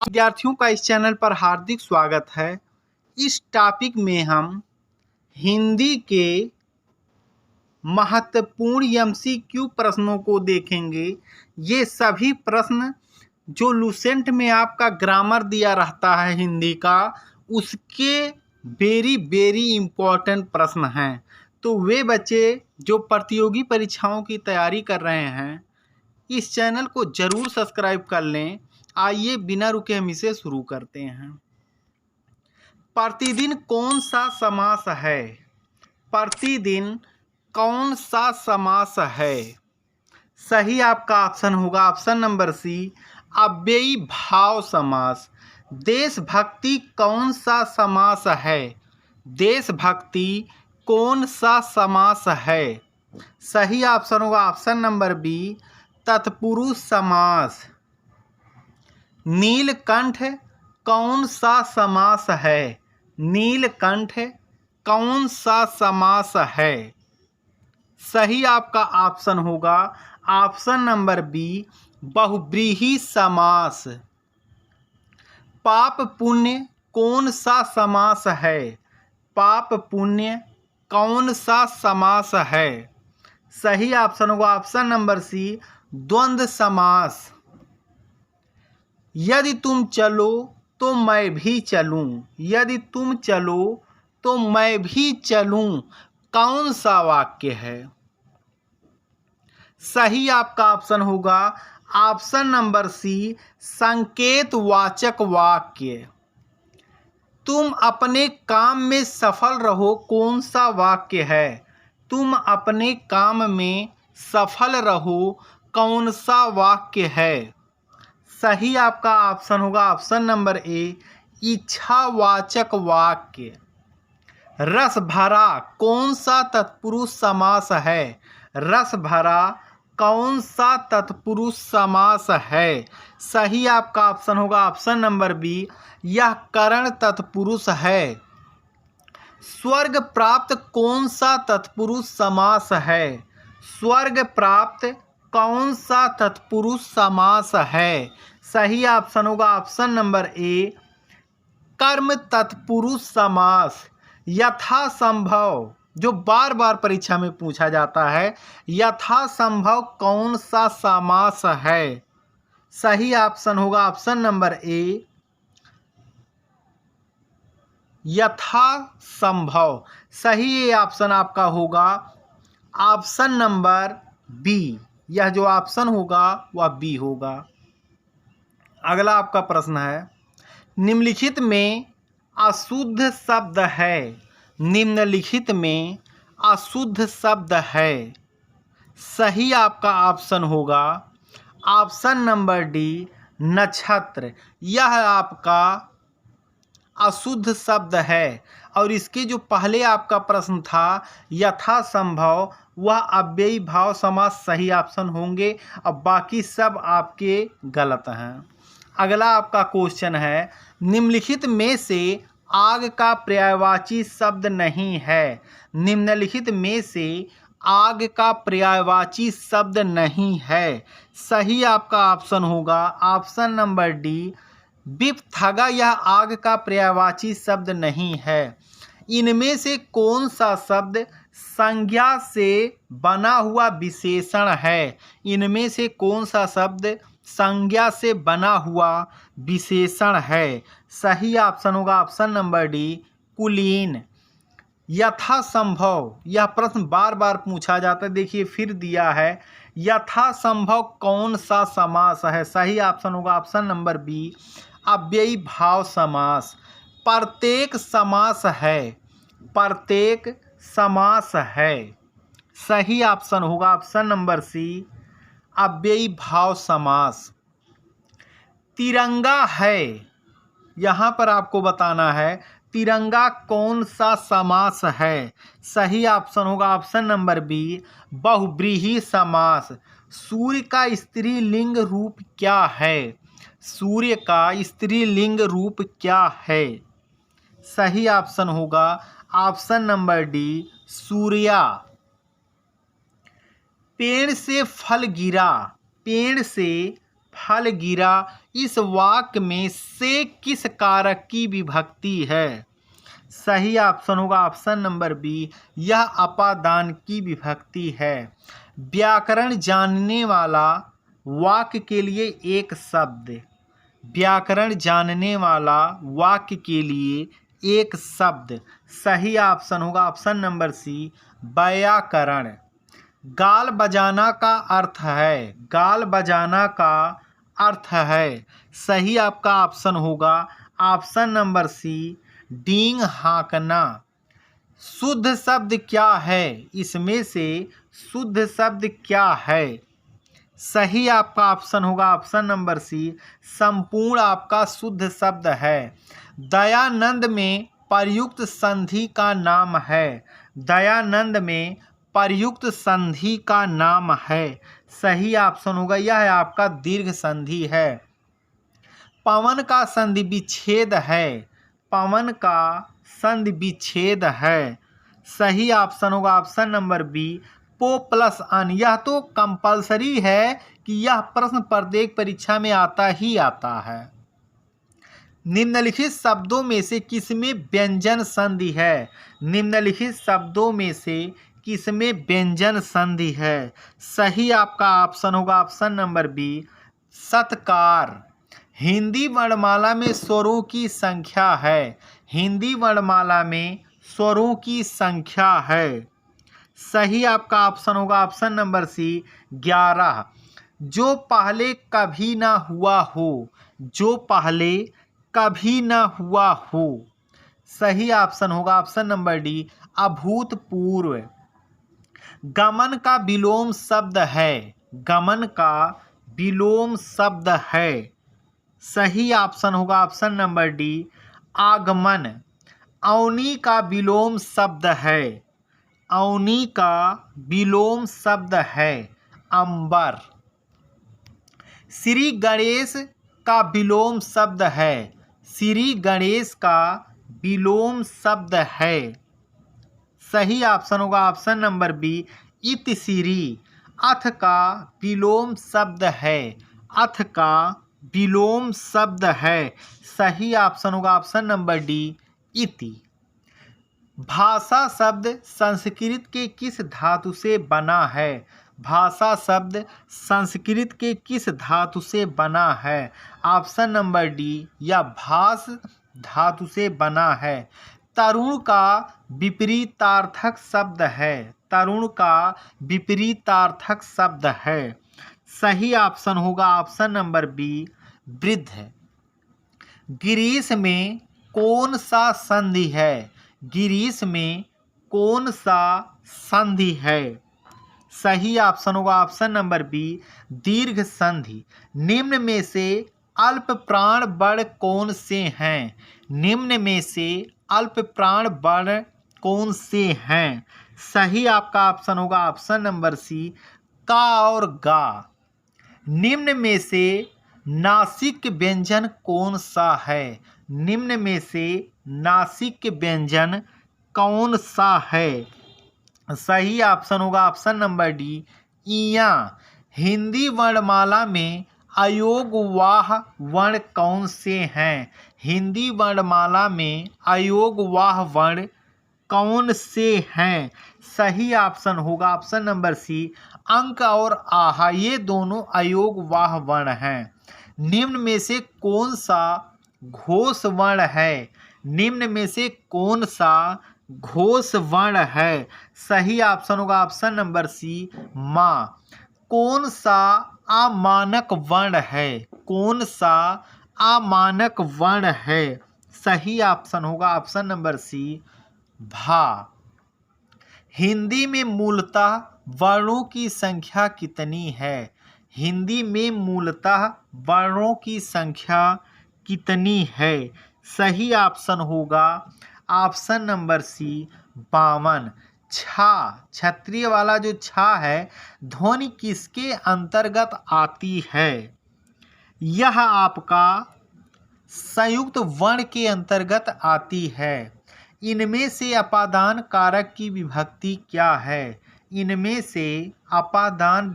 विद्यार्थियों का इस चैनल पर हार्दिक स्वागत है। इस टॉपिक में हम हिंदी के महत्वपूर्ण एमसीक्यू प्रश्नों को देखेंगे। ये सभी प्रश्न जो लुसेंट में आपका ग्रामर दिया रहता है हिंदी का, उसके वेरी इम्पोर्टेंट प्रश्न हैं। तो वे बच्चे जो प्रतियोगी परीक्षाओं की तैयारी कर रहे हैं, इस चैनल को ज़रूर सब्सक्राइब कर लें। आइए बिना रुके हम इसे शुरू करते हैं। प्रतिदिन कौन सा समास है? प्रतिदिन कौन सा समास है? सही आपका ऑप्शन होगा ऑप्शन नंबर सी, अव्ययी भाव समास। देशभक्ति कौन सा समास है? देशभक्ति कौन सा समास है? सही ऑप्शन होगा ऑप्शन नंबर बी, तत्पुरुष समास। नीलकंठ कौन सा समास है? नीलकंठ कौन सा समास है? सही आपका ऑप्शन होगा ऑप्शन नंबर बी, बहुव्रीहि समास। पाप पुण्य कौन सा समास है? पाप पुण्य कौन सा समास है? सही ऑप्शन होगा ऑप्शन नंबर सी, द्वंद्व समास। यदि तुम चलो तो मैं भी चलूं, यदि तुम चलो तो मैं भी चलूं, कौन सा वाक्य है? सही आपका ऑप्शन होगा ऑप्शन नंबर सी, संकेतवाचक वाक्य। तुम अपने काम में सफल रहो कौन सा वाक्य है? तुम अपने काम में सफल रहो कौन सा वाक्य है? सही आपका ऑप्शन होगा ऑप्शन नंबर ए, इच्छावाचक वाक्य। रस भरा कौन सा तत्पुरुष समास है? रस भरा कौन सा तत्पुरुष समास है? सही आपका ऑप्शन होगा ऑप्शन नंबर बी, यह करण तत्पुरुष है। स्वर्ग प्राप्त कौन सा तत्पुरुष समास है? स्वर्ग प्राप्त कौन सा तत्पुरुष समास है? सही ऑप्शन होगा ऑप्शन नंबर ए, कर्म तत्पुरुष समास। यथासंभव जो बार बार परीक्षा में पूछा जाता है, यथासंभव कौन सा समास है? सही ऑप्शन होगा ऑप्शन नंबर ए, यथासंभव। सही ये ऑप्शन आपका होगा ऑप्शन नंबर बी। यह जो ऑप्शन होगा वह बी होगा। अगला आपका प्रश्न है, निम्नलिखित में अशुद्ध शब्द है। निम्नलिखित में अशुद्ध शब्द है। सही आपका ऑप्शन होगा ऑप्शन नंबर डी, नक्षत्र। यह आपका अशुद्ध शब्द है। और इसके जो पहले आपका प्रश्न था यथासंभव, वह अव्ययी भाव समास सही ऑप्शन होंगे। अब बाकी सब आपके गलत हैं। अगला आपका क्वेश्चन है, निम्नलिखित में से आग का पर्यायवाची शब्द नहीं है। निम्नलिखित में से आग का पर्यायवाची शब्द नहीं है। सही आपका ऑप्शन होगा ऑप्शन नंबर डी, विपथगा। यह आग का पर्यायवाची शब्द नहीं है। इनमें से कौन सा शब्द संज्ञा से बना हुआ विशेषण है? इनमें से कौन सा शब्द संज्ञा से बना हुआ विशेषण है? सही ऑप्शन होगा ऑप्शन नंबर डी, कुलीन। यथासंभव, यह प्रश्न बार बार पूछा जाता है। देखिए फिर दिया है, यथासंभव कौन सा समास है? सही ऑप्शन होगा ऑप्शन नंबर बी, अव्ययी भाव समास। प्रत्येक समास है। प्रत्येक समास है। सही ऑप्शन होगा ऑप्शन नंबर सी, अव्ययी भाव समास। तिरंगा है, यहाँ पर आपको बताना है तिरंगा कौन सा समास है। सही ऑप्शन होगा ऑप्शन नंबर बी, बहुव्रीहि समास। सूर्य का स्त्रीलिंग रूप क्या है? सूर्य का स्त्रीलिंग रूप क्या है? सही ऑप्शन होगा ऑप्शन नंबर डी, सूर्या। पेड़ से फल गिरा, पेड़ से फल गिरा, इस वाक्य में से किस कारक की विभक्ति है? सही ऑप्शन होगा ऑप्शन नंबर बी, यह अपादान की विभक्ति है। व्याकरण जानने वाला वाक्य के लिए एक शब्द, व्याकरण जानने वाला वाक्य के लिए एक शब्द। सही ऑप्शन होगा ऑप्शन नंबर सी, व्याकरण। गाल बजाना का अर्थ है, गाल बजाना का अर्थ है। सही आपका ऑप्शन होगा ऑप्शन नंबर सी, डींग हाँकना। शुद्ध शब्द क्या है? इसमें से शुद्ध शब्द क्या है? सही आपका ऑप्शन होगा ऑप्शन नंबर सी, संपूर्ण आपका शुद्ध शब्द है। दयानंद में प्रयुक्त संधि का नाम है, दयानंद में प्रयुक्त संधि का नाम है। सही ऑप्शन होगा यह आपका दीर्घ संधि है। पवन का संधि विच्छेद है, पवन का संधि विच्छेद है। सही ऑप्शन होगा ऑप्शन नंबर बी, पो प्लस अन। यह तो कंपलसरी है कि यह प्रश्न प्रत्येक परीक्षा में आता ही आता है। निम्नलिखित शब्दों में से किसमें व्यंजन संधि है? निम्नलिखित शब्दों में से किसमें व्यंजन संधि है? सही आपका ऑप्शन होगा ऑप्शन नंबर बी, सत्कार। हिंदी वर्णमाला में स्वरों की संख्या है, हिंदी वर्णमाला में स्वरों की संख्या है। सही आपका ऑप्शन होगा ऑप्शन नंबर सी, 11। जो पहले कभी ना हुआ हो, जो पहले कभी ना हुआ हो। सही ऑप्शन होगा ऑप्शन नंबर डी, अभूतपूर्व। गमन का विलोम शब्द है, गमन का विलोम शब्द है। सही ऑप्शन होगा ऑप्शन नंबर डी, आगमन। अवनी का विलोम शब्द है, अवनी का विलोम शब्द है, अंबर। श्री गणेश का विलोम शब्द है, श्री गणेश का विलोम शब्द है। सही ऑप्शन होगा ऑप्शन नंबर बी, इतिश्री। अथ का विलोम शब्द है, अथ का विलोम शब्द है। सही ऑप्शन होगा ऑप्शन नंबर डी, इति। भाषा शब्द संस्कृत के किस धातु से बना है? भाषा शब्द संस्कृत के किस धातु से बना है? ऑप्शन नंबर डी, या भास धातु से बना है। तरुण का विपरीतार्थक शब्द है, तरुण का विपरीतार्थक शब्द है। सही ऑप्शन होगा ऑप्शन नंबर बी, वृद्ध। गिरीश में कौन सा संधि है? गिरीश में कौन सा संधि है? सही ऑप्शन होगा ऑप्शन नंबर बी, दीर्घ संधि। निम्न में से अल्प प्राण वर्ण कौन से हैं? निम्न में से अल्प प्राण वर्ण कौन से हैं? सही आपका ऑप्शन होगा ऑप्शन नंबर सी, का और गा। निम्न में से नासिक व्यंजन कौन सा है? निम्न में से नासिक व्यंजन कौन सा है? सही ऑप्शन होगा ऑप्शन नंबर डी, इया। हिंदी वर्णमाला में अयोगवाह वर्ण कौन से हैं? हिंदी वर्णमाला में अयोगवाह वर्ण कौन से हैं? सही ऑप्शन होगा ऑप्शन नंबर सी, अंक और आहा, ये दोनों अयोगवाह वर्ण हैं। निम्न में से कौन सा घोष वर्ण है? निम्न में से कौन सा घोष वर्ण है? सही ऑप्शन होगा ऑप्शन नंबर सी, माँ। कौन सा अमानक वर्ण है? कौन सा अमानक वर्ण है? सही ऑप्शन होगा ऑप्शन नंबर सी, भा। हिंदी में मूलतः वर्णों की संख्या कितनी है? हिंदी में मूलतः वर्णों की संख्या कितनी है? सही ऑप्शन होगा ऑप्शन नंबर सी, 52। छा, क्षत्रिय वाला जो छा है, ध्वनि किसके अंतर्गत आती है? यह आपका संयुक्त वर्ण के अंतर्गत आती है। इनमें से अपादान कारक की विभक्ति क्या है? इनमें से अपादान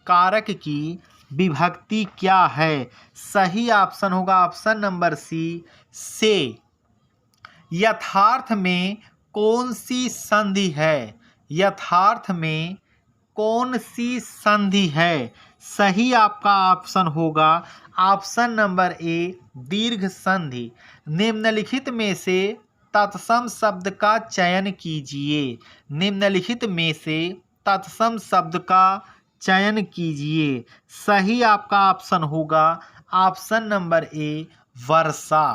कारक की विभक्ति क्या है? सही ऑप्शन होगा ऑप्शन नंबर सी, से। यथार्थ में कौन सी संधि है? यथार्थ में कौन सी संधि है? सही आपका ऑप्शन होगा ऑप्शन नंबर ए, दीर्घ संधि। निम्नलिखित में से तत्सम शब्द का चयन कीजिए। निम्नलिखित में से तत्सम शब्द का चयन कीजिए। सही आपका ऑप्शन होगा ऑप्शन नंबर ए, वर्षा।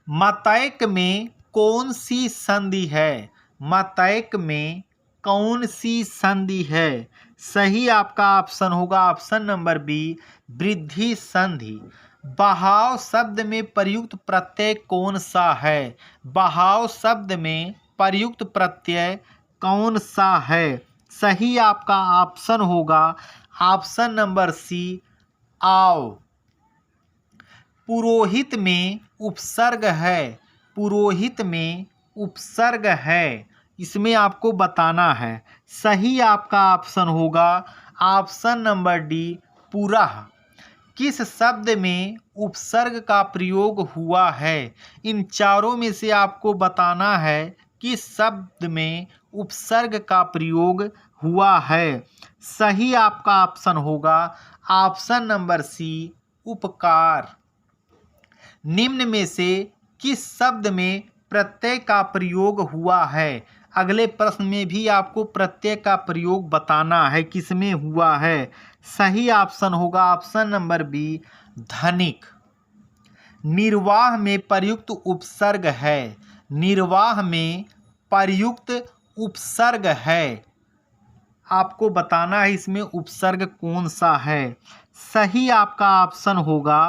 मतैक में कौन सी संधि है? मतैक में कौन सी संधि है? सही आपका ऑप्शन होगा ऑप्शन नंबर बी, वृद्धि संधि। बहाव शब्द में प्रयुक्त प्रत्यय कौन सा है? बहाव शब्द में प्रयुक्त प्रत्यय कौन सा है? सही आपका ऑप्शन होगा ऑप्शन नंबर सी, आओ। पुरोहित में उपसर्ग है। पुरोहित में उपसर्ग है, इसमें आपको बताना है। सही आपका ऑप्शन होगा ऑप्शन नंबर डी, पुरः। किस शब्द में उपसर्ग का प्रयोग हुआ है? इन चारों में से आपको बताना है किस शब्द में उपसर्ग का प्रयोग हुआ है। सही आपका ऑप्शन होगा ऑप्शन नंबर सी, उपकार। निम्न में से किस शब्द में प्रत्यय का प्रयोग हुआ है? अगले प्रश्न में भी आपको प्रत्यय का प्रयोग बताना है किसमें हुआ है। सही ऑप्शन होगा ऑप्शन नंबर बी, धनिक। निर्वाह में प्रयुक्त उपसर्ग है। निर्वाह में प्रयुक्त उपसर्ग है, आपको बताना है इसमें उपसर्ग कौन सा है। सही आपका ऑप्शन होगा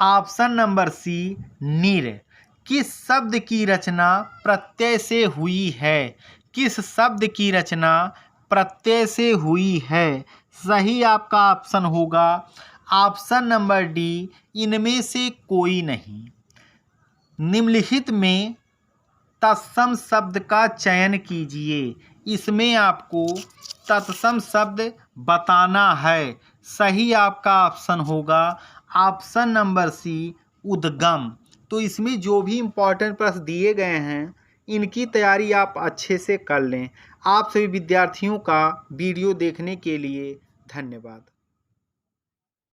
ऑप्शन नंबर सी, निर। किस शब्द की रचना प्रत्यय से हुई है? किस शब्द की रचना प्रत्यय से हुई है? सही आपका ऑप्शन होगा ऑप्शन नंबर डी, इनमें से कोई नहीं। निम्नलिखित में तत्सम शब्द का चयन कीजिए। इसमें आपको तत्सम शब्द बताना है। सही आपका ऑप्शन होगा ऑप्शन नंबर सी, उद्गम। तो इसमें जो भी इम्पोर्टेंट प्रश्न दिए गए हैं इनकी तैयारी आप अच्छे से कर लें। आप सभी विद्यार्थियों का वीडियो देखने के लिए धन्यवाद।